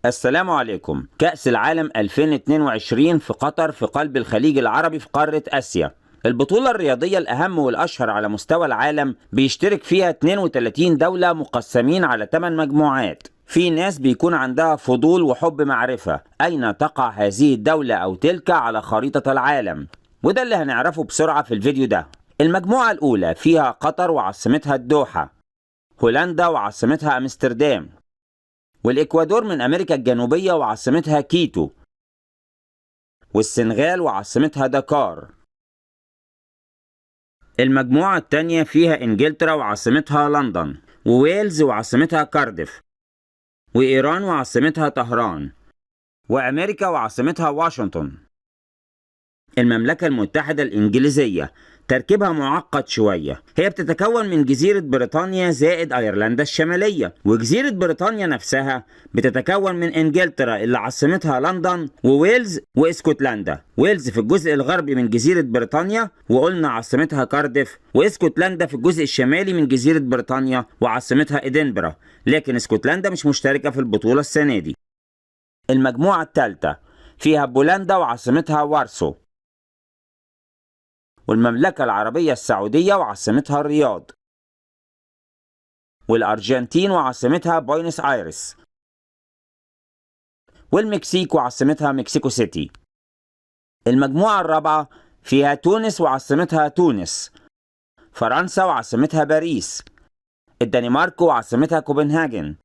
السلام عليكم. كأس العالم 2022 في قطر في قلب الخليج العربي في قارة آسيا. البطولة الرياضية الأهم والأشهر على مستوى العالم بيشترك فيها 32 دولة مقسمين على 8 مجموعات. في ناس بيكون عندها فضول وحب معرفة أين تقع هذه الدولة أو تلك على خريطة العالم، وده اللي هنعرفه بسرعة في الفيديو ده. المجموعة الأولى فيها قطر وعاصمتها الدوحة، هولندا وعاصمتها أمستردام، والإكوادور من أمريكا الجنوبية وعاصمتها كيتو، والسنغال وعاصمتها دكار. المجموعة التانية فيها إنجلترا وعاصمتها لندن، وويلز وعاصمتها كارديف، وإيران وعاصمتها طهران، وأمريكا وعاصمتها واشنطن. المملكة المتحدة الإنجليزية تركيبها معقد شوية، هي بتتكون من جزيرة بريطانيا زائد أيرلندا الشمالية، وجزيرة بريطانيا نفسها بتتكون من إنجلترا اللي عاصمتها لندن، وويلز وإسكتلندا. ويلز في الجزء الغربي من جزيرة بريطانيا وقلنا عاصمتها كارديف، وإسكتلندا في الجزء الشمالي من جزيرة بريطانيا وعاصمتها إدنبرا، لكن إسكتلندا مش مشتركة في البطولة السنة دي. المجموعة الثالثة فيها بولندا وعاصمتها وارسو، والمملكة العربية السعودية وعاصمتها الرياض، والأرجنتين وعاصمتها بوينس آيرس، والمكسيك وعاصمتها مكسيكو سيتي. المجموعة الرابعة فيها تونس وعاصمتها تونس، فرنسا وعاصمتها باريس، الدنمارك وعاصمتها كوبنهاجن،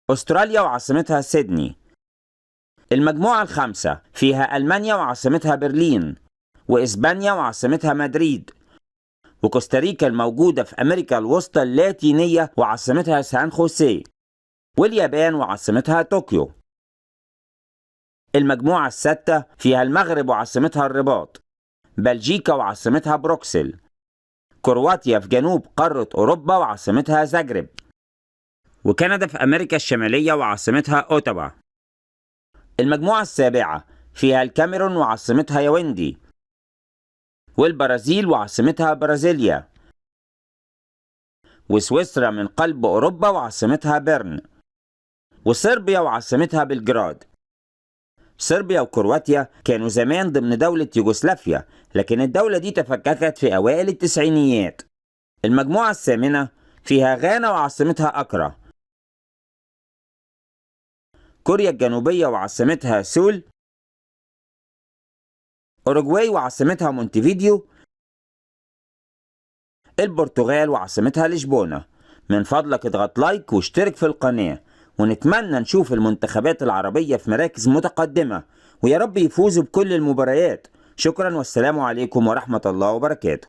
أستراليا وعاصمتها سيدني. المجموعة الخامسة فيها ألمانيا وعاصمتها برلين، وإسبانيا وعاصمتها مدريد، وكوستاريكا الموجودة في أمريكا الوسطى اللاتينية وعاصمتها سان خوسيه، واليابان وعاصمتها طوكيو. المجموعة السادسة فيها المغرب وعاصمتها الرباط، بلجيكا وعاصمتها بروكسل، كرواتيا في جنوب قارة أوروبا وعاصمتها زاجرب، وكندا في أمريكا الشمالية وعاصمتها أوتاوا. المجموعة السابعة فيها الكاميرون وعاصمتها ياوندي، والبرازيل وعاصمتها برازيليا، وسويسرا من قلب أوروبا وعاصمتها بيرن، وصربيا وعاصمتها بلجراد. صربيا وكرواتيا كانوا زمان ضمن دولة يوغوسلافيا، لكن الدولة دي تفككت في أوائل التسعينيات. المجموعة الثامنة فيها غانا وعاصمتها أكرا، كوريا الجنوبية وعاصمتها سول، أوروغواي وعاصمتها مونتيفيديو، البرتغال وعاصمتها لشبونة. من فضلك اضغط لايك واشترك في القناة، ونتمنى نشوف المنتخبات العربية في مراكز متقدمة، ويا رب يفوزوا بكل المباريات. شكرا والسلام عليكم ورحمة الله وبركاته.